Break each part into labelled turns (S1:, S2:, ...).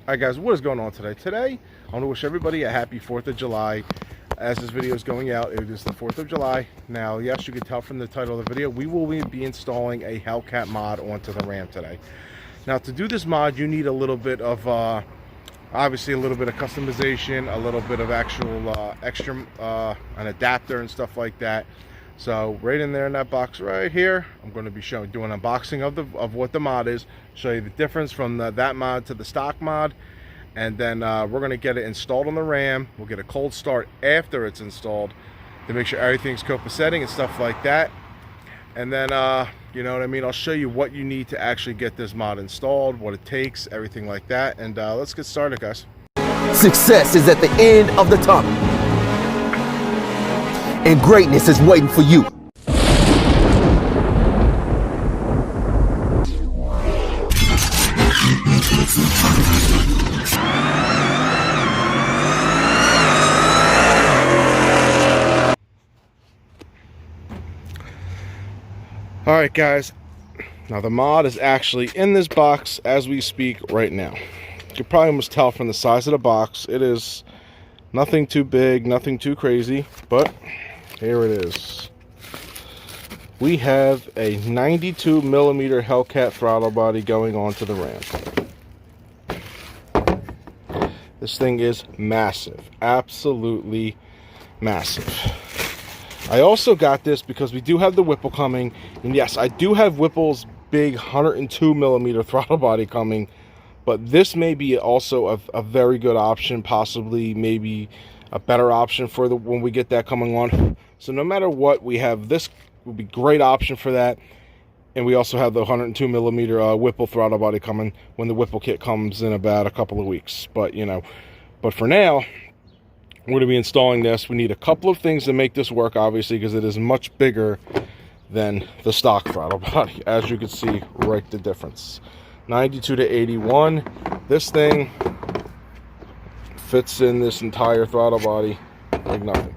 S1: Alright guys, what is going on today? Today, I want to wish everybody a happy 4th of July. As this video is going out, it is the 4th of July. Now, yes, you can tell from the title of the video, we will be installing a HELLCAT mod onto the Ram today. Now, to do this mod, you need a little bit of, obviously a little bit of customization, a little bit of actual extra, an adapter and stuff like that. So right in there in that box right here, I'm going to be doing an unboxing of what the mod is, show you the difference from that mod to the stock mod, and then we're going to get it installed on the Ram. We'll get a cold start after it's installed to make sure everything's copaceting and stuff like that. And then you know what I mean, I'll show you what you need to actually get this mod installed, what it takes, everything like that. And let's get started, guys.
S2: Success is at the end of the tunnel, and greatness is waiting for you.
S1: All right, guys. Now the mod is actually in this box as we speak right now. You can probably almost tell from the size of the box. It is nothing too big, nothing too crazy, but here it is. We have a 92mm HELLCAT throttle body going on to the Ram. This thing is massive, absolutely massive. I also got this because we do have the Whipple coming, and yes, I do have Whipple's big 102mm throttle body coming, but this may be also a very good option, possibly maybe a better option for when we get that coming on. So no matter what, we have this will be great option for that. And we also have the 102mm Whipple throttle body coming when the Whipple kit comes in about a couple of weeks. But you know, but for now, we're going to be installing this. We need a couple of things to make this work, obviously, because it is much bigger than the stock throttle body. As you can see, right, the difference. 92 to 81. This thing fits in this entire throttle body like nothing.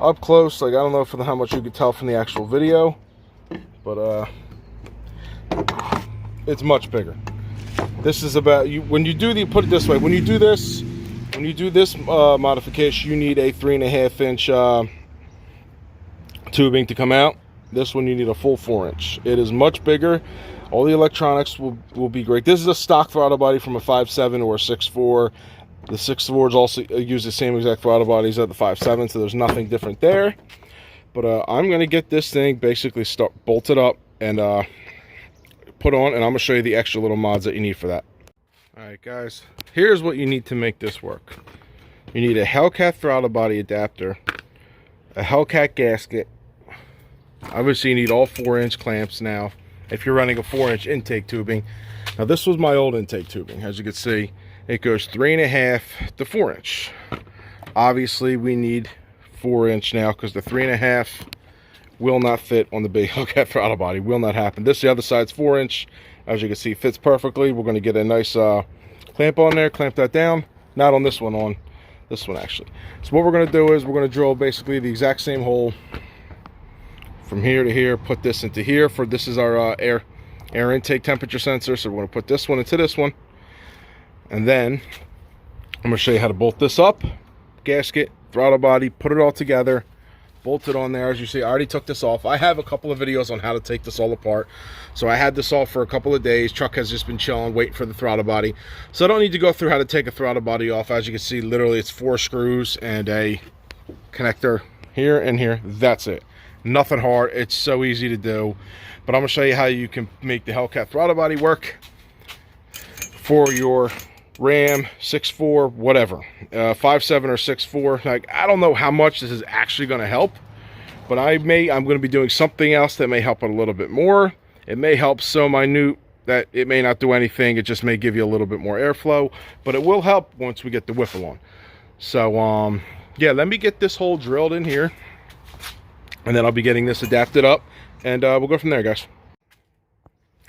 S1: Up close, like I don't know how much you could tell from the actual video, but it's much bigger. This is about when you do put it this way, when you do this modification, you need a 3.5 inch tubing to come out. This one you need a full 4 inch. It is much bigger. All the electronics will be great. This is a stock throttle body from a 5.7 or a 6.4. The 6.4s also use the same exact throttle bodies at the 5.7, so there's nothing different there. But I'm going to get this thing basically bolted up and put on, and I'm going to show you the extra little mods that you need for that. Alright guys, here's what you need to make this work. You need a HELLCAT throttle body adapter, a HELLCAT gasket. Obviously you need all 4-inch clamps now if you're running a 4-inch intake tubing. Now this was my old intake tubing. As you can see, it goes 3.5 to 4-inch. Obviously we need 4-inch now because the 3.5 will not fit on the big HELLCAT throttle body. Will not happen. This, the other side's 4-inch. As you can see, fits perfectly. We're going to get a nice clamp on there, clamp that down. Not on this one, on this one actually. So what we're going to do is we're going to drill basically the exact same hole from here to here, put this into here. This is our air intake temperature sensor, so we're going to put this one into this one. And then I'm going to show you how to bolt this up. Gasket, throttle body, put it all together, bolt it on there. As you see, I already took this off. I have a couple of videos on how to take this all apart. So I had this off for a couple of days. Truck has just been chilling, waiting for the throttle body. So I don't need to go through how to take a throttle body off. As you can see, literally it's 4 screws and a connector here and here. That's it. Nothing hard. It's so easy to do. But I'm going to show you how you can make the HELLCAT throttle body work for your Ram 6.4, whatever, 5.7 or 6.4. Like, I don't know how much this is actually going to help, but I'm going to be doing something else that may help it a little bit more. It may help so minute that it may not do anything. It just may give you a little bit more airflow, but it will help once we get the Whipple on. So yeah, let me get this hole drilled in here, and then I'll be getting this adapted up, and we'll go from there, guys.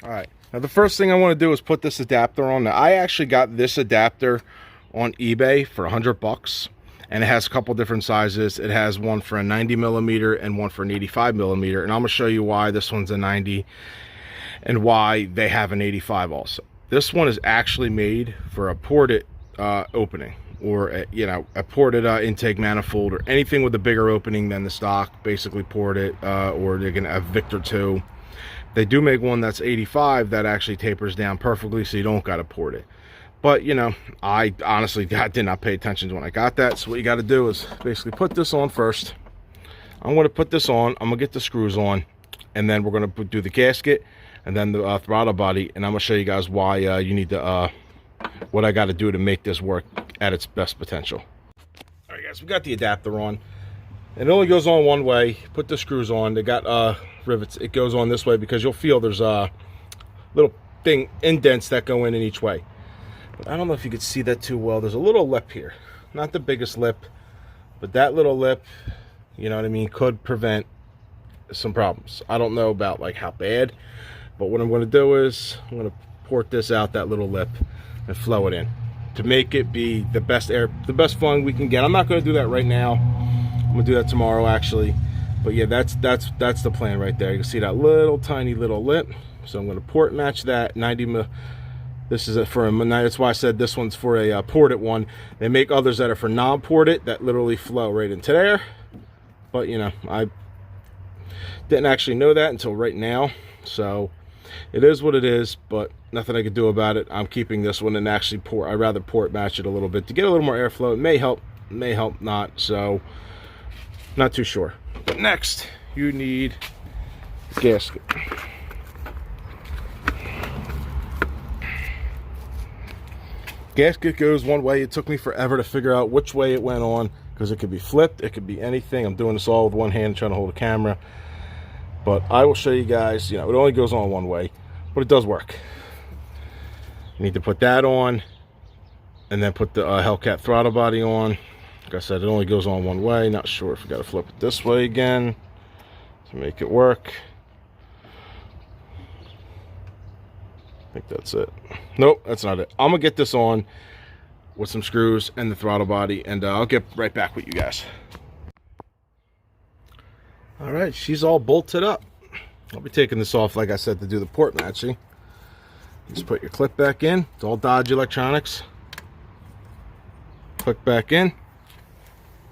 S1: All right. Now the first thing I want to do is put this adapter on. Now I actually got this adapter on eBay for $100, and it has a couple different sizes. It has one for a 90mm and one for an 85mm, and I'm going to show you why this one's a 90 and why they have an 85 also. This one is actually made for a ported opening, or a ported intake manifold, or anything with a bigger opening than the stock, basically ported, or they're gonna have Victor 2. They do make one that's 85 that actually tapers down perfectly, so you don't gotta port it. But you know, I honestly did not pay attention to when I got that. So what you got to do is basically put this on first. I'm going to put this on, I'm going to get the screws on, and then we're going to do the gasket and then the throttle body, and I'm going to show you guys why you need to what I got to do to make this work at its best potential. All right guys, we got the adapter on. It only goes on one way. Put the screws on. They got rivets. It goes on this way because you'll feel there's a little thing, indents that go in each way. But I don't know if you could see that too well. There's a little lip here. Not the biggest lip, but that little lip, you know what I mean, could prevent some problems. I don't know about like how bad, but what I'm going to do is I'm going to port this out, that little lip, and flow it in to make it be the best air, the best flowing we can get. I'm not going to do that right now. I'm going to do that tomorrow actually. But yeah, that's the plan right there. You can see that little tiny little lip. So I'm going to port match that 90 This is for a, that's why I said this one's for a ported one. They make others that are for non-ported that literally flow right into there. But you know, I didn't actually know that until right now. So it is what it is, but nothing I could do about it. I'm keeping this one and actually I'd rather port match it a little bit to get a little more airflow. It may help not, so not too sure. But next, you need a gasket. Gasket goes one way. It took me forever to figure out which way it went on because it could be flipped, it could be anything. I'm doing this all with one hand trying to hold a camera, but I will show you guys. You know, it only goes on one way, but it does work. You need to put that on and then put the HELLCAT throttle body on. Like I said, it only goes on one way. Not sure if we got to flip it this way again to make it work. I think that's it. Nope, that's not it. I'm gonna get this on with some screws and the throttle body, and I'll get right back with you guys. All right, she's all bolted up. I'll be taking this off, like I said, to do the port matching. Just put your clip back in. It's all Dodge electronics. Click back in.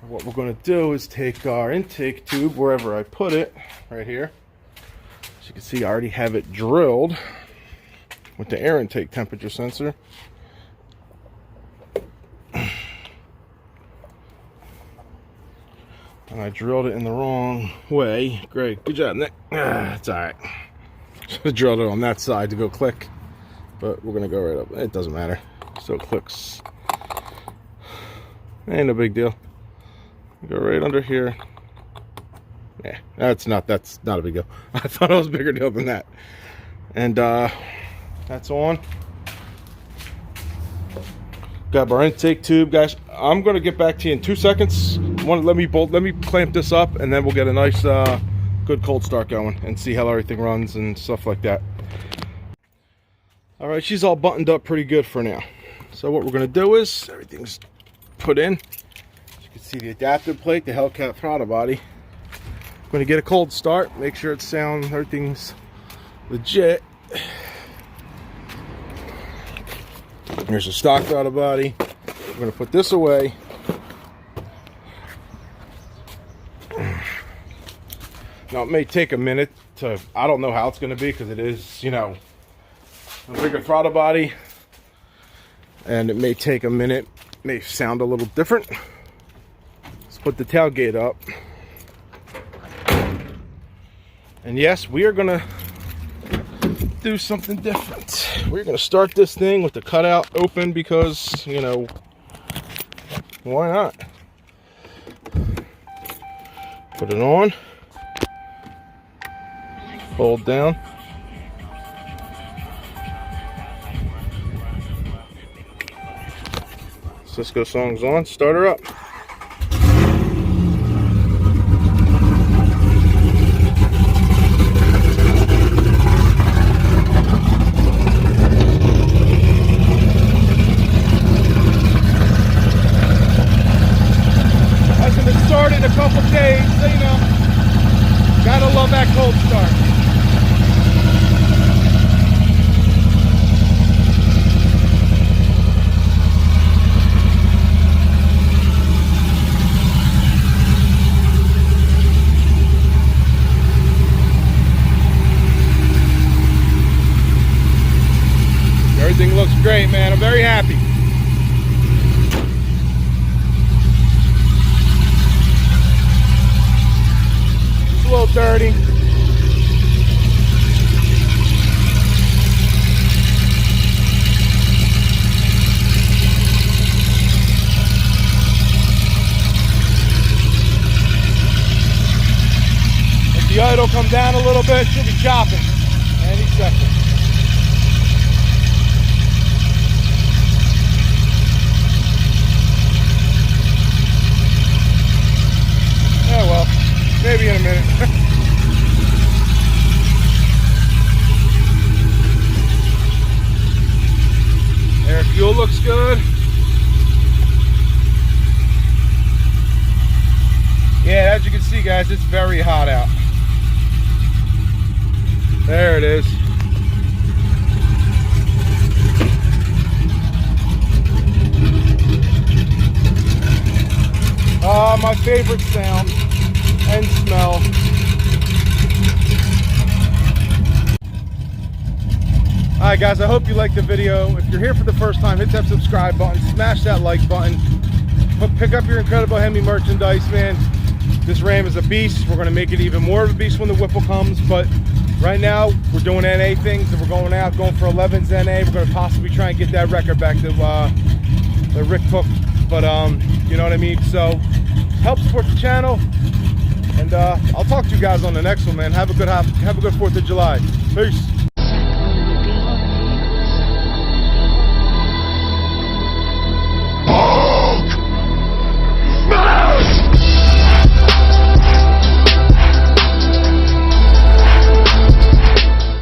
S1: What we're going to do is take our intake tube wherever I put it, right here. As you can see, I already have it drilled with the air intake temperature sensor. And I drilled it in the wrong way. Great, good job, Nick. It's all right. Should have drilled it on that side to go click, but we're gonna go right up. It doesn't matter. So it clicks. Ain't no big deal. Go right under here. Yeah, that's not a big deal. I thought it was a bigger deal than that. And that's on. Got our intake tube, guys. I'm gonna get back to you in 2 seconds. Let me clamp this up, and then we'll get a nice good cold start going and see how everything runs and stuff like that. All right, she's all buttoned up pretty good for now. So what we're gonna do is everything's put in. As you can see, the adapter plate, the HELLCAT throttle body. I'm gonna get a cold start, make sure it's sound, everything's legit. Here's the stock throttle body. We're gonna put this away. Now it may take a minute to, I don't know how it's gonna be because it is, you know, a bigger throttle body, and it may take a minute, may sound a little different. Let's put the tailgate up. And yes, we are gonna do something different. We're gonna start this thing with the cutout open because, you know, why not? Put it on. Hold down. Cisco song's on. Start her up. Hasn't been started a couple days, so you know, gotta love that cold start. great, man. I'm very happy. It's a little dirty. If the idle come down a little bit, she'll be chopping any second. Yeah, well, maybe in a minute. Air fuel looks good. Yeah, as you can see, guys, it's very hot out. There it is. My favorite sound and smell. Alright guys, I hope you liked the video. If you're here for the first time, hit that subscribe button, smash that like button, pick up your incredible Hemi merchandise, man. This Ram is a beast. We're going to make it even more of a beast when the Whipple comes, but right now we're doing NA things and we're going out, going for 11s NA. We're going to possibly try and get that record back to Rick Cook, but you know what I mean? So help support the channel, and I'll talk to you guys on the next one, man. Have a good 4th of July. Peace.